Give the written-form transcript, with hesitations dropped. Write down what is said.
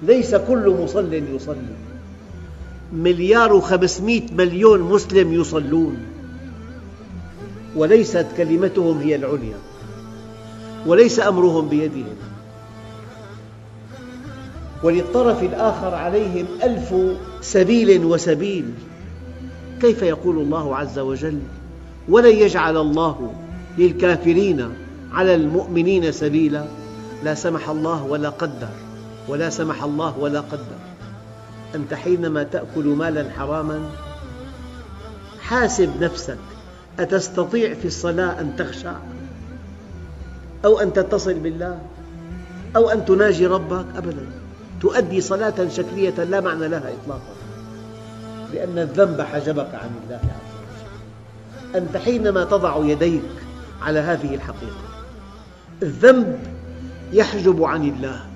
ليس كل مصل يصلي. 1,500,000,000 مسلم يصلون، وليست كلمتهم هي العليا، وليس أمرهم بيدهم. وللطرف الآخر عليهم 1000 سبيل وسبيل. كيف يقول الله عز وجل: ولن يجعل الله للكافرين على المؤمنين سبيلا؟ لا سمح الله ولا قدر، ولا سمح الله ولا قدر. أنت حينما تأكل مالا حراما حاسب نفسك، أتستطيع في الصلاة أن تخشع، أو أن تتصل بالله، أو أن تناجي ربك؟ أبدا، تؤدي صلاة شكلية لا معنى لها إطلاقا، لأن الذنب حجبك عن الله عز وجل. أنت حينما تضع يديك على هذه الحقيقة، الذنب يحجب عن الله،